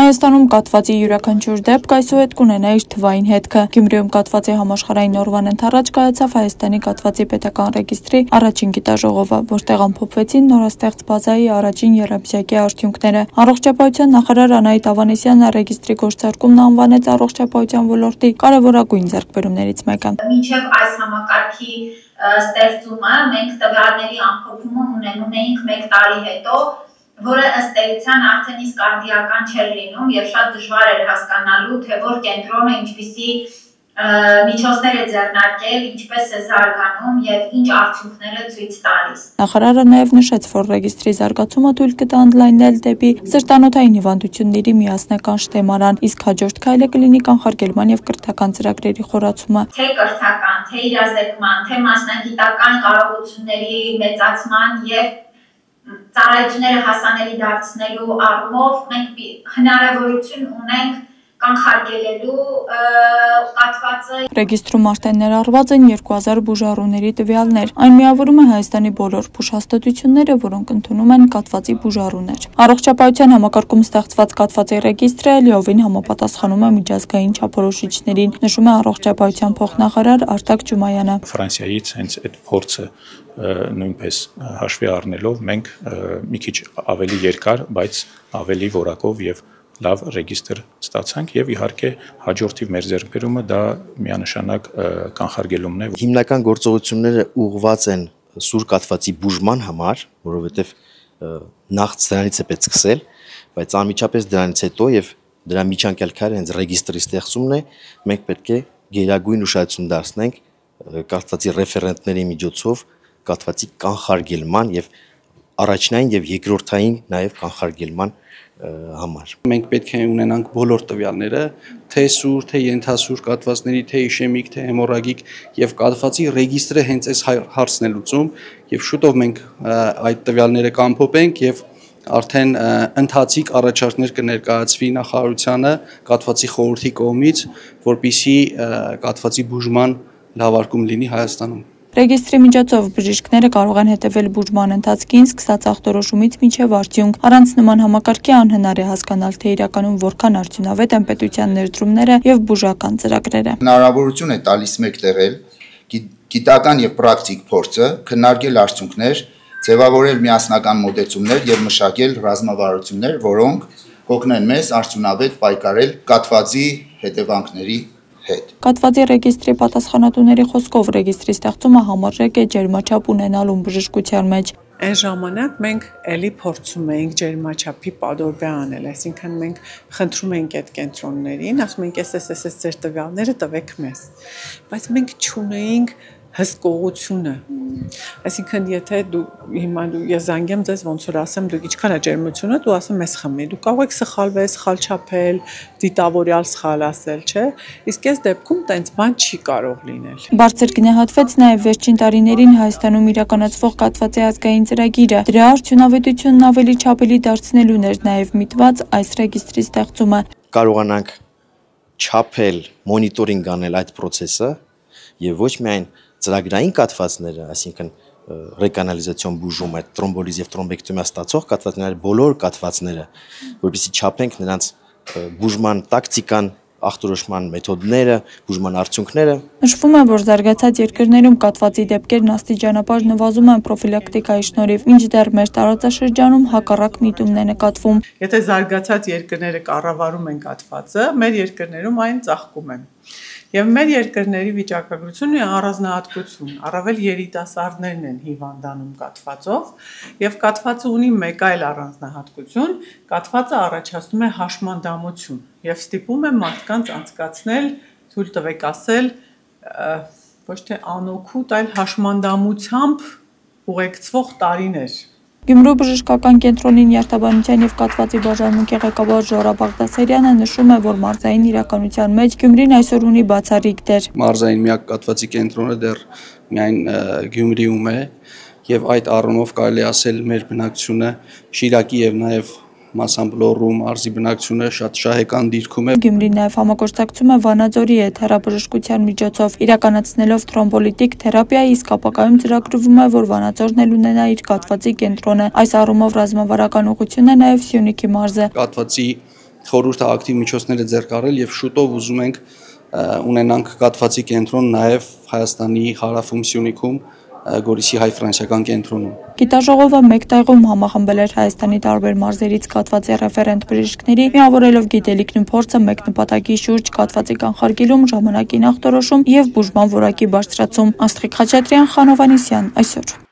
Հայաստանում կաթվածի յուրաքանչյուր դեպք այսուհետ կունենա իր թվային հետքը։ Գյումրիում կաթվածի համաշխարհային օրվան ընթառաջ կայացավ Հայաստանի կաթվածի պետական ռեգիստրի առաջին գիտաժողովը, որտեղ ամփոփվեցին նորաստեղծ բազայի առաջին եռամսյակի արդյունքները։ Առողջապահության նախարար Անահիտ Ավանեսյանը ռեգիստրի գործարկումն անվանեց առողջապահության ոլորտի կարևորագույն ձեռքբերումներից մեկը։ Մինչև այս համակարգի ստեղծումը մենք տվյալների ամփոփումը ունեինք 1 տարի հետո, որը ըստ էության արդեն իսկ արդիական չէր լինում եւ շատ դժվար էր հասկանալու, թե որ կենտրոնը ինչպիսի միջոցներ է ձեռնարկել, ինչպես է զարգանում եւ ինչ արդյունքներ է ցույց տալիս։ Նախարարը նաեւ նշեց, որ ռեգիստրի զարգացումը թույլ կտա ընդլայնել դեպի սրտանոթային հիվանդությունների միասնական շտեմարան, իսկ հաջորդ քայլը կլինի կանխարգելման եւ կրթական ծրագրերի խորացումը։ Թե կրթական, թե իրազեկման, թե մասնագիտական կարողությունների մեծացման եւ ծառայությունները հասանելի դարձնելու առումով մենք հնարավորություն ունենք կանխարգելելու կաթվածը։ Ռեգիստրում արդեն ներառված են 2000 բուժառուների տվյալներ։ Այն միավորում է Հայաստանի բոլոր բուժհաստատությունները, որոնք ընդունում են կաթվածի բուժառուներ։ Առողջապահության համակարգում ստեղծված կաթվածի ռեգիստրը լիովին համապատասխանում է միջազգային չափորոշիչներին, նշում է առողջապահության փոխնախարար Արտակ Ջումայանը։ Ֆրանսիայից հենց այդ փորձը նույնպես հաշվի առնելով մենք մի քիչ ավելի երկար, բայց ավելի որակով եւ լավ ռեգիստր ստացանք եւ իհարկե հաջորդիվ մեր ձեռքբերումը դա միանշանակ կանխարգելումն է։ Հիմնական գործողությունները ուղղված են սուր կաթվածի բուժման համար, որովհետեւ նախ դրանից է պետք սկսել, բայց անմիջապես դրանից հետո եւ դրա միջանկյալ քայլը հենց ռեգիստրի ստեղծումն է, մենք պետք է գերագույն ուշադրություն դարձնենք կաթվածի ռեֆերենտների միջոցով կաթվածի կանխարգելման եւ առաջնային եւ երկրորդային նաեւ կանխարգելման համար։ Մենք պետք է ունենանք բոլոր տվյալները, թե սուր, թե ենթասուր կաթվածների, թե իշեմիկ, թե հեմորագիկ եւ կաթվածի ռեգիստրը հենց այս հարցն է լուծում եւ շուտով մենք այդ տվյալները կամփոփենք եւ արդեն ընթացիկ առաջարկներ կներկայացվի նախարարությանը կաթվածի խորհրդի կողմից, որպեսզի կաթվածի բուժման լավարկում լինի Հայաստանում։ Ռեգիստրի միջոցով բժիշկները կարող են հետևել բուժման ընթացքին, սկսած ախտորոշումից մինչև արդյունք։ Առանց նման համակարգի անհնար է հասկանալ, թե իրականում որքան արդյունավետ են պետության ներդրումները եւ բուժական ծրագրերը։ Հնարավորություն է տալիս մեկտեղել գիտական եւ պրակտիկ փորձը, քննարկել արդյունքներ, ձևավորել միասնական մոտեցումներ եւ մշակել ռազմավարություններ, որոնք կօգնեն մեզ արդյունավետ պայքարել կաթվածի հետևանքների հետ։ Կաթվածի ռեգիստրի պատասխանատուների խոսքով ռեգիստրի ստեղծումը համարժեք է ջերմաչափ ունենալու բժշկության մեջ։ Այն ժամանակ մենք էլի փորձում էինք ջերմաչափի պատորբե անել, այսինքն մենք խնդրում էինք այդ կենտրոններին, ասում էինք էս ձեր տվյալները տվեք մեզ, բայց մենք չունեինք հսկողությունը, այսինքն եթե հիմա ես զանգեմ ձեզ ոնց որ ասեմ դուք ինչքան է ջերմությունը, դու ասում ես խմի, դու կարող եք սխալվել, սխալ չափել, դիտավորյալ սխալ ասել, չէ՞, իսկ այս դեպքում տենց բան չի կարող լինել։ Բարձր գնահատվեց նաև վերջին տարիներին Հայաստանում իրականացվող կաթվածի ազգային ծրագիրը, դրա արդյունավետությունն ավելի չափելի դարձնելուն էր նաև միտված այս ռեգիստրի ստեղծումը։ Կարողանանք չափել, մոնիտորինգ անել այդ process-ը եւ ոչ միայն ծրագրային կաթվածները, այսինքն ռեկանալիզացիոն բուժում, այդ տրոմբոլիզ եւ տրոմբեկտոմիա ստացող կաթվածները, բոլոր կաթվածները, որպեսզի չափենք նրանց բուժման տակտիկան, ախտորոշման մեթոդները, բուժման արդյունքները։ Նշվում է, որ զարգացած երկրներում կաթվածի դեպքերն աստիճանաբար նվազում են պրոֆիլակտիկայի շնորհիվ, մինչդեռ մեր տարածաշրջանում հակառակ միտումն է նկատվում։ Եթե զարգացած երկրները կառավարում են կաթվածը, մեր երկրներում այն ծաղկում են։ Եվ մեր երկրների վիճակագրությունը առանձնահատկություն, առավել երիտասարդներն են հիվանդանում կաթվածով, եւ կաթվածը ունի մեկ այլ առանձնահատկություն, կաթվածը առաջացնում է հաշմանդամություն եւ ստիպում է մարդկանց անցկացնել, թույլ տվեք ասել, ոչ թե անօգուտ, այլ հաշմանդամությամբ ուղեկցվող տարիներ։ Գյումրու բժշկական կենտրոնի նյարդաբանության եւ կաթվածի բաժանմունքի ղեկավար Ժորա Բաղդասարյանը նշում է, որ մարզային իրականության մեջ Գյումրին այսօր ունի բացառիկ դեր։ Մարզային միակ կաթվածի կենտրոնը դեռ միայն Գյումրիում է եւ այդ առումով կարելի ասել մեր բնակչությունը Շիրակի եւ նաեւ մասամբ Լոռու մարզի բնակչությունը շատ շահեկան դիրքում է։ Գյումրին նաև համագործակցում է Վանաձորի հետ հեռաբժշկության միջոցով իրականացնելով թրոմբոլիտիկ թերապիա, իսկ ապագայում ծրագրվում է, որ Վանաձորն էլ ունենա իր կաթվածի կենտրոնը։ Այս առումով ռազմավարական ուղղություն է նաև Սյունիքի մարզը։ Կաթվածի խորհուրդը ակտիվ միջոցներ է ձեռք առել եւ շուտով ուզում ենք ունենանք կաթվածի կենտրոն նաեւ Հայաստանի հարավում Սյունիքում Գորիսի հայ-ֆրանսիական կենտրոնում։ Գիտաժողովը մեկ տեղում համախմբել էր Հայաստանի տարբեր մարզերից կաթվածի ռեֆերենտ բժիշկների, միավորելով գիտելիքն ու փորձը մեկ նպատակի շուրջ կաթվածի կանխարգելում, ժամանակի նախտորոշում եւ բուժման որակի բարձրացում։ Աստղիկ Խաչատրյան, Խանովանեսյան, այսօր։